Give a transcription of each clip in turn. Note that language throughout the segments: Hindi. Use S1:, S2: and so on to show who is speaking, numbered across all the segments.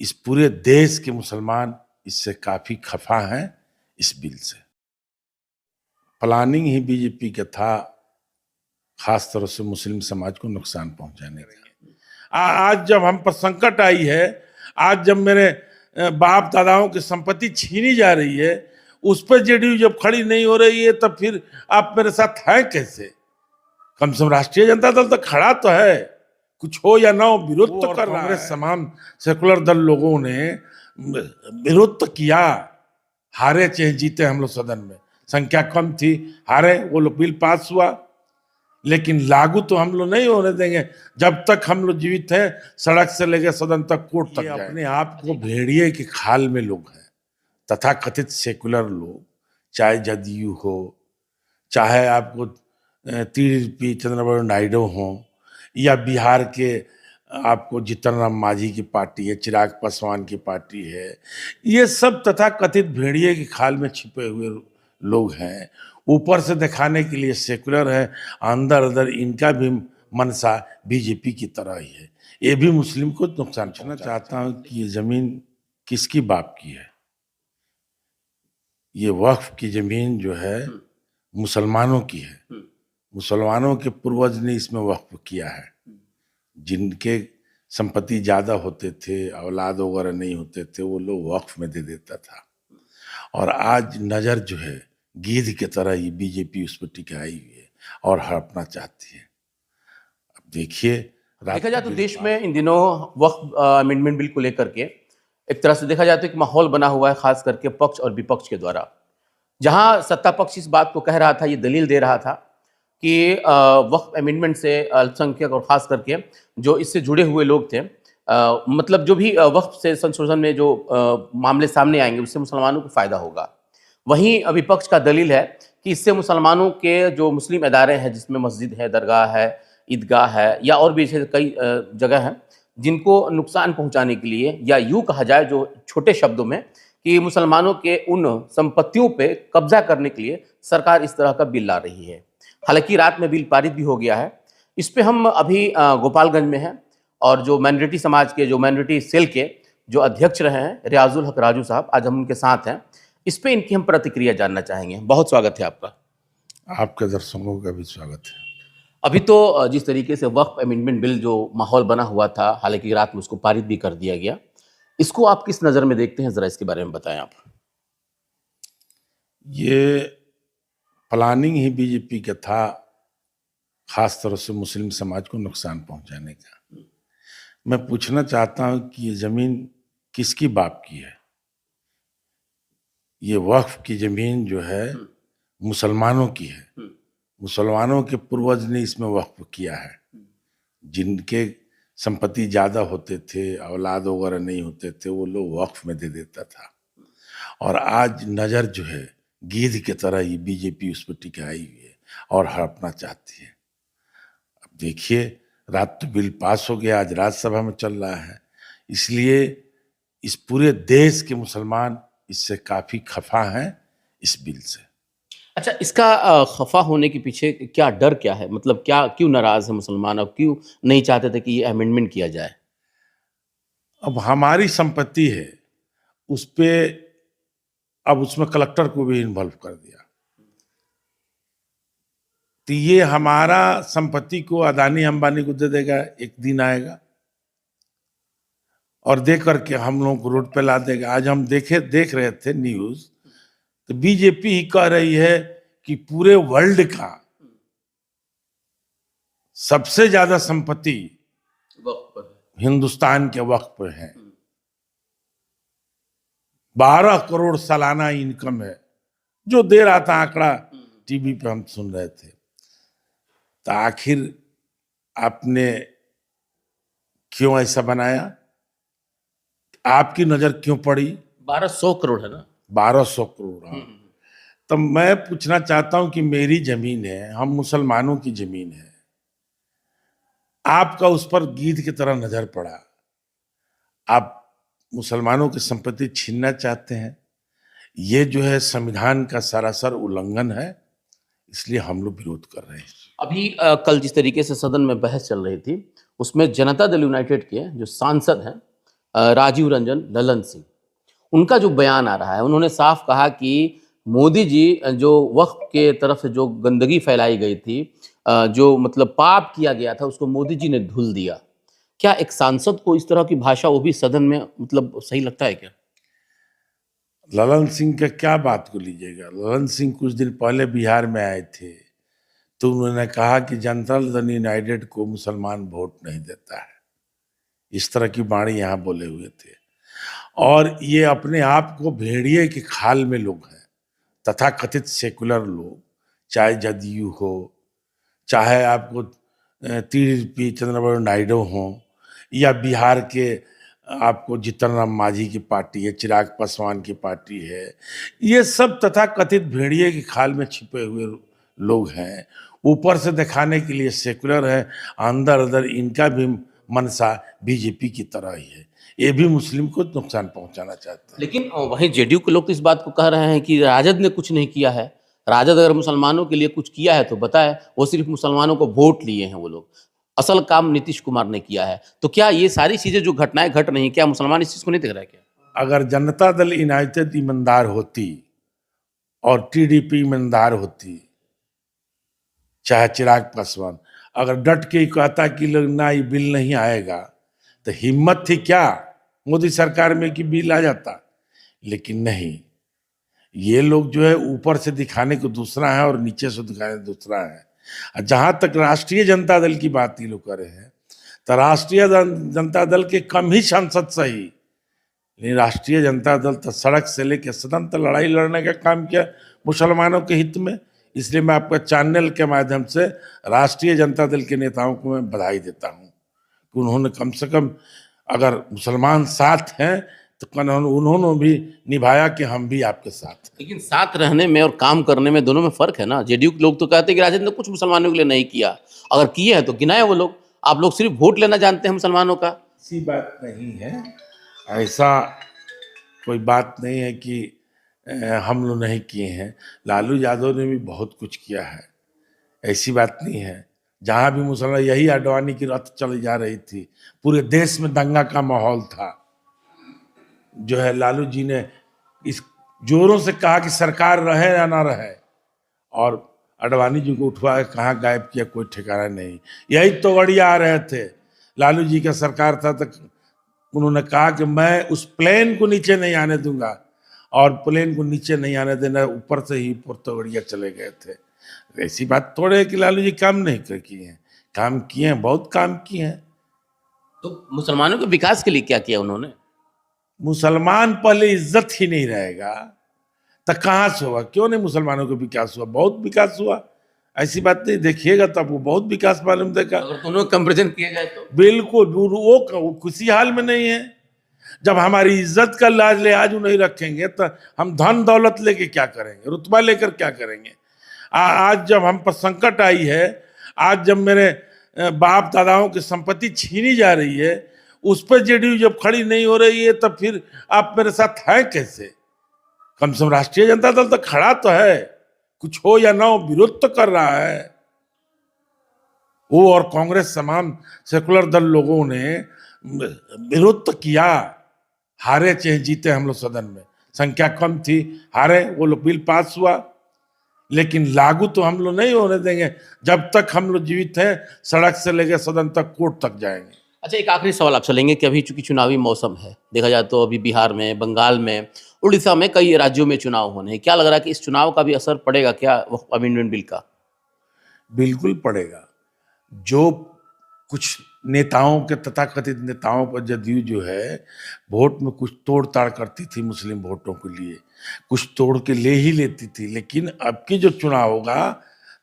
S1: इस पूरे देश के मुसलमान इससे काफी खफा हैं इस बिल से। प्लानिंग ही बीजेपी का था, खास तौर से मुस्लिम समाज को नुकसान पहुंचाने का। आज जब हम पर संकट आई है, आज जब मेरे बाप दादाओं की संपत्ति छीनी जा रही है, उस पर जेडीयू जब खड़ी नहीं हो रही है, तब फिर आप मेरे साथ हैं कैसे? कम से कम राष्ट्रीय जनता दल तो खड़ा तो है, कुछ हो या ना हो विरोध तो कर रहा है। कांग्रेस तमाम सेकुलर दल लोगों ने विरोध तो किया, हारे चाहे जीते हम लोग सदन में, संख्या कम थी, हारे, वो लोग बिल पास हुआ, लेकिन लागू तो हम लोग नहीं होने देंगे जब तक हम लोग जीवित हैं। सड़क से लेकर सदन तक, कोर्ट तक जाए। अपने आप को भेड़िए की खाल में लोग हैं, तथा कथित सेकुलर लोग, चाहे जदयू हो, चाहे आपको टीडीपी चंद्रबाबू नायडू हो, या बिहार के आपको जीतन राम मांझी की पार्टी है, चिराग पासवान की पार्टी है, ये सब तथा कथित भेड़िए की खाल में छिपे हुए लोग हैं। ऊपर से दिखाने के लिए सेकुलर है, अंदर अंदर इनका भी मनसा बीजेपी की तरह ही है। ये भी मुस्लिम को नुकसान पहुंचाना चाहता हूं कि ये जमीन किसकी बाप की है? ये वक्फ की जमीन जो है मुसलमानों की है। मुसलमानों के पूर्वज ने इसमें वक्फ किया है। जिनके संपत्ति ज्यादा होते थे, औलाद वगैरह नहीं होते थे, वो लोग वक्फ में दे देता था। और आज नजर जो है गिद्ध की तरह ये बीजेपी उस पर टिकाई हुई है और हड़पना चाहती है। अब देखिए,
S2: देखा जाए तो देश में इन दिनों वक्फ अमेंडमेंट बिल को लेकर के एक तरह से देखा जाए तो एक माहौल बना हुआ है, खास करके पक्ष और विपक्ष के द्वारा। जहां सत्ता पक्ष इस बात को कह रहा था, ये दलील दे रहा था कि वक्फ अमेंडमेंट से अल्पसंख्यक और खास करके जो इससे जुड़े हुए लोग थे, मतलब जो भी वक्फ से संशोधन में जो मामले सामने आएंगे, उससे मुसलमानों को फायदा होगा। वहीं विपक्ष का दलील है कि इससे मुसलमानों के जो मुस्लिम इदारे हैं, जिसमें मस्जिद है, दरगाह है, ईदगाह है, या और भी ऐसे कई जगह हैं जिनको नुकसान पहुंचाने के लिए, या यूँ कहा जाए जो छोटे शब्दों में, कि मुसलमानों के उन संपत्तियों पे कब्जा करने के लिए सरकार इस तरह का बिल ला रही है। हालांकि रात में बिल पारित भी हो गया है। इस पे हम अभी गोपालगंज में हैं, और जो माइनॉरिटी समाज के, जो माइनॉरिटी सेल के जो अध्यक्ष रहे हैं रियाजुल हक राजू साहब, आज हम उनके साथ हैं। इस पे इनकी हम प्रतिक्रिया जानना चाहेंगे। बहुत स्वागत है आपका।
S1: आपके दर्शकों का भी स्वागत है।
S2: अभी तो जिस तरीके से वक्फ अमेंडमेंट बिल जो माहौल बना हुआ था, हालांकि रात में उसको पारित भी कर दिया गया, इसको आप किस नज़र में देखते हैं, ज़रा इसके बारे में बताएं आप।
S1: ये प्लानिंग ही बीजेपी का था, खास तौर से मुस्लिम समाज को नुकसान पहुंचाने का। मैं पूछना चाहता हूं कि ये जमीन किसकी बाप की है? ये वक्फ की जमीन जो है मुसलमानों की है। मुसलमानों के पूर्वज ने इसमें वक्फ किया है। जिनके संपत्ति ज्यादा होते थे, औलाद वगैरह नहीं होते थे, वो लोग वक्फ में दे देता था। और आज नजर जो है गिद्ध की तरह ये बीजेपी उस पर टिकाई हुई है और हड़पना चाहती है। अब देखिए, रात तो बिल पास हो गया, आज राज्यसभा में चल रहा है, इसलिए इस पूरे देश के मुसलमान इससे काफी खफा हैं इस बिल से।
S2: अच्छा, इसका खफा होने के पीछे क्या डर क्या है? मतलब क्या, क्यों नाराज है मुसलमान, और क्यों नहीं चाहते थे कि ये अमेंडमेंट किया जाए?
S1: अब हमारी संपत्ति है, उस पे अब उसमें कलेक्टर को भी इन्वॉल्व कर दिया, तो ये हमारा संपत्ति को अदानी अंबानी को दे देगा, एक दिन आएगा और दे करके हम लोगों को रोड पे ला देगा। आज हम देख रहे थे न्यूज, तो बीजेपी ही कह रही है कि पूरे वर्ल्ड का सबसे ज्यादा संपत्ति हिंदुस्तान के वक्फ पर है। 12 करोड़ सालाना इनकम है, जो दे रहा था आंकड़ा, टीवी पे हम सुन रहे थे। तो आखिर आपने क्यों ऐसा बनाया? आपकी नजर क्यों पड़ी?
S2: 1200 करोड़ है ना?
S1: 1200 करोड़। हाँ। तो मैं पूछना चाहता हूं कि मेरी जमीन है, हम मुसलमानों की जमीन है, आपका उस पर गिद्ध की तरह नजर पड़ा, आप मुसलमानों की संपत्ति छीनना चाहते हैं। ये जो है संविधान का सरासर उल्लंघन है, इसलिए हम लोग विरोध कर रहे हैं।
S2: अभी कल जिस तरीके से सदन में बहस चल रही थी, उसमें जनता दल यूनाइटेड के जो सांसद हैं, राजीव रंजन ललन सिंह, उनका जो बयान आ रहा है, उन्होंने साफ कहा कि मोदी जी जो वक्फ के तरफ से जो गंदगी फैलाई गई थी, जो मतलब पाप किया गया था, उसको मोदी जी ने धुल दिया। क्या एक सांसद को इस तरह की भाषा, वो भी सदन में, मतलब सही लगता है क्या?
S1: ललन सिंह का क्या बात को लीजिएगा। ललन सिंह कुछ दिन पहले बिहार में आए थे, तो उन्होंने कहा कि जनता दल यूनाइटेड को मुसलमान वोट नहीं देता है। इस तरह की वाणी यहाँ बोले हुए थे। और ये अपने आप को भेड़िए की खाल में लोग हैं, तथाकथित सेकुलर लोग, चाहे जदयू हो, चाहे आपको टीडीपी चंद्रबाबू नायडू हो, या बिहार के आपको जीतन राम मांझी की पार्टी है, चिराग पासवान की पार्टी है, ये सब तथाकथित भेड़िए की खाल में छिपे हुए लोग हैं। ऊपर से दिखाने के लिए सेकुलर है, अंदर अंदर इनका भी मनसा बीजेपी की तरह ही है। ये भी मुस्लिम को नुकसान पहुंचाना चाहते हैं।
S2: लेकिन वहीं जेडीयू के लोग तो इस बात को कह रहे हैं कि राजद ने कुछ नहीं किया है। राजद अगर मुसलमानों के लिए कुछ किया है तो बताए, वो सिर्फ मुसलमानों को वोट लिए हैं वो लोग। असल काम नीतीश कुमार ने किया है। तो क्या ये सारी चीजें जो घटनाएं घट रही हैं, क्या मुसलमान इस चीज को नहीं देख रहे क्या?
S1: अगर जनता दल यूनाइटेड ईमानदार होती और टीडीपी ईमानदार होती, चाहे चिराग पासवान अगर डट के कहता कि लोग ना ये बिल नहीं आएगा, तो हिम्मत थी क्या मोदी सरकार में कि बिल आ जाता। लेकिन नहीं, ये लोग जो है ऊपर से दिखाने को दूसरा है और नीचे से दिखाने दूसरा है। जहां तक राष्ट्रीय जनता दल की बात ये लोग कर रहे हैं, तो राष्ट्रीय जनता दल के कम ही सांसद सही, लेकिन राष्ट्रीय जनता दल तो सड़क से लेकर सदन तक लड़ाई लड़ने का काम किया मुसलमानों के हित में। इसलिए मैं आपका चैनल के माध्यम से राष्ट्रीय जनता दल के नेताओं को मैं बधाई देता हूं कि उन्होंने कम से कम, अगर मुसलमान साथ हैं तो उन्होंने भी निभाया कि हम भी आपके साथ हैं।
S2: लेकिन साथ रहने में और काम करने में दोनों में फर्क है ना। जेडीयू के लोग तो कहते हैं कि राजद ने कुछ मुसलमानों के लिए नहीं किया, अगर किए हैं तो गिनाए वो लोग। आप लोग सिर्फ वोट लेना जानते हैं मुसलमानों का।
S1: ऐसी बात नहीं है, ऐसा कोई बात नहीं है कि हम लोग नहीं किए हैं। लालू यादव ने भी बहुत कुछ किया है, ऐसी बात नहीं है। जहां भी मुसलमान, यही आडवाणी की रथ चली जा रही थी, पूरे देश में दंगा का माहौल था, जो है लालू जी ने इस जोरों से कहा कि सरकार रहे या ना रहे, और आडवाणी जी को उठवा के कहाँ गायब किया, कोई ठिकाना नहीं। यही तो गड़िया आ रहे थे, लालू जी का सरकार था तो उन्होंने कहा कि मैं उस प्लेन को नीचे नहीं आने दूंगा, और प्लेन को नीचे नहीं आने देना, ऊपर से ही पुर्तगड़िया चले गए थे। ऐसी बात थोड़े है कि लालू जी काम नहीं किए हैं, काम किए हैं, बहुत काम किए हैं।
S2: तो मुसलमानों के विकास के लिए क्या किया उन्होंने?
S1: मुसलमान पहले इज्जत ही नहीं रहेगा तो कहाँ से होगा? क्यों नहीं मुसलमानों का विकास हुआ? बहुत विकास हुआ, ऐसी बात नहीं। देखिएगा तब वो बहुत विकास मालूम देगा।
S2: अगर दोनों कंपेरिजन किया जाए तो
S1: बिल्कुल वो किसी हाल में नहीं है। जब हमारी इज्जत का लाज लिहाज नहीं रखेंगे तो हम धन दौलत लेके क्या करेंगे, रुतबा लेकर क्या करेंगे? आज जब हम पर संकट आई है, आज जब मेरे बाप दादाओं की संपत्ति छीनी जा रही है, उस पर जेडीयू जब खड़ी नहीं हो रही है, तब फिर आप मेरे साथ हैं कैसे? कम से कम राष्ट्रीय जनता दल तो खड़ा तो है, कुछ हो या ना हो विरोध तो कर रहा है। वो और कांग्रेस समान सेकुलर दल लोगों ने विरोध तो किया, हारे चाहे जीते हम लोग सदन में, संख्या कम थी, हारे, वो लोग बिल पास हुआ, लेकिन लागू तो हम लोग नहीं होने देंगे। जब तक हम लोग जीवित हैं, सड़क से लेकर सदन तक, कोर्ट तक जाएंगे।
S2: अच्छा, एक आखिरी सवाल आपसे लेंगे कि अभी चूंकि चुनावी मौसम है, देखा जाए तो अभी बिहार में, बंगाल में, उड़ीसा में, कई राज्यों में चुनाव होने हैं। क्या लग रहा है कि इस चुनाव का भी असर पड़ेगा क्या अमेंडमेंट बिल का?
S1: बिल्कुल पड़ेगा। जो कुछ नेताओं के, तथाकथित नेताओं पर जदयू जो है वोट में कुछ तोड़ ताड़ करती थी, मुस्लिम वोटों के लिए कुछ तोड़ के ले ही लेती थी, लेकिन अब की जो चुनाव होगा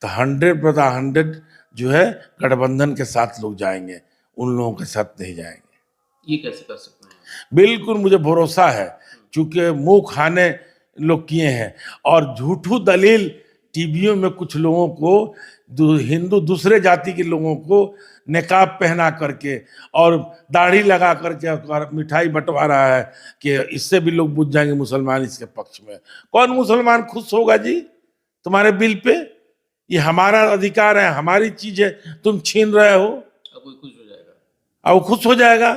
S1: तो 100% जो है गठबंधन के साथ लोग जाएंगे, उन लोगों के साथ नहीं जाएंगे।
S2: ये कैसे कर सकते हैं?
S1: बिल्कुल मुझे भरोसा है, क्योंकि मुंह खाने लोग किए हैं, और झूठू दलील टीवियों में कुछ लोगों को, हिंदू दूसरे जाति के लोगों को निकाब पहना करके और दाढ़ी लगा करके मिठाई बंटवा रहा है कि इससे भी लोग बुझ जाएंगे मुसलमान इसके पक्ष में। कौन मुसलमान खुश होगा जी तुम्हारे बिल पे? ये हमारा अधिकार है, हमारी चीज है, तुम छीन रहे हो।
S2: कोई खुश हो जाएगा?
S1: अब खुश हो जाएगा।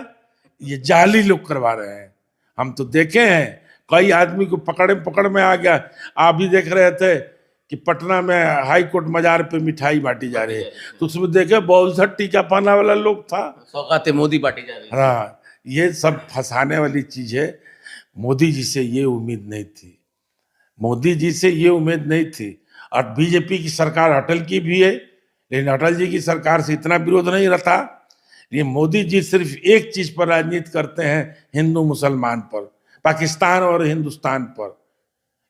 S1: ये जाली लोग करवा रहे हैं। हम तो देखे हैं, कई आदमी को पकड़ में आ गया। आप भी देख रहे थे कि पटना में हाई कोर्ट मजार पे मिठाई बांटी जा रही है, तो उसमें देखे बहुत सा टीका पाना वाला लोग था।
S2: सौगातें मोदी बांटी जा रही है।
S1: हाँ, ये सब फंसाने वाली चीज है। मोदी जी से ये उम्मीद नहीं थी, मोदी जी से ये उम्मीद नहीं थी। और बीजेपी की सरकार अटल की भी है, लेकिन अटल जी की सरकार से इतना विरोध नहीं रहता। ये मोदी जी सिर्फ एक चीज पर राजनीति करते हैं, हिंदू मुसलमान पर, पाकिस्तान और हिंदुस्तान पर।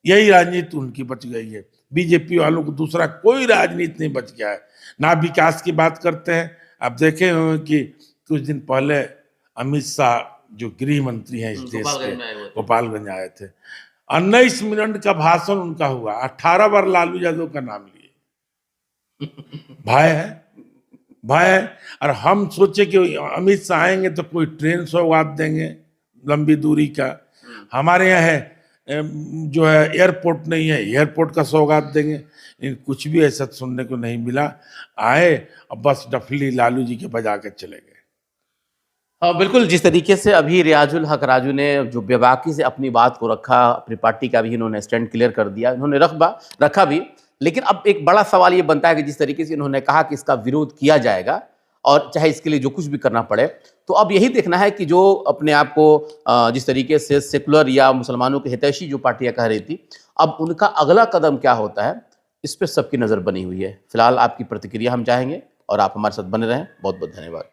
S1: यही राजनीति उनकी बच गई है। बीजेपी वालों को दूसरा कोई राजनीति नहीं बच गया है। ना विकास की बात करते हैं। आप देखे होंगे कि कुछ दिन पहले अमित शाह जो गृह मंत्री हैं इस देश के, गोपालगंज आए थे। 19 मिनट का भाषण उनका हुआ, 18 बार लालू यादव का नाम लिए। भाई है। और हम सोचे कि अमित शाह आएंगे तो कोई ट्रेन सौगात देंगे लंबी दूरी का। हमारे यहाँ है जो है एयरपोर्ट नहीं है, एयरपोर्ट का सौगात देंगे। लेकिन कुछ भी ऐसा सुनने को नहीं मिला। आए और बस डफली लालू जी के बजा के चले गए।
S2: हाँ बिल्कुल, जिस तरीके से अभी रियाजुल हक राजू ने जो बेबाकी से अपनी बात को रखा, अपनी पार्टी का भी इन्होंने स्टैंड क्लियर कर दिया, इन्होंने रखा भी। लेकिन अब एक बड़ा सवाल ये बनता है कि जिस तरीके से इन्होंने कहा कि इसका विरोध किया जाएगा और चाहे इसके लिए जो कुछ भी करना पड़े, तो अब यही देखना है कि जो अपने आप को जिस तरीके से सेकुलर या मुसलमानों के हितैषी जो पार्टियां कह रही थी, अब उनका अगला कदम क्या होता है, इस पर सबकी नज़र बनी हुई है। फिलहाल आपकी प्रतिक्रिया हम चाहेंगे और आप हमारे साथ बने रहें। बहुत बहुत धन्यवाद।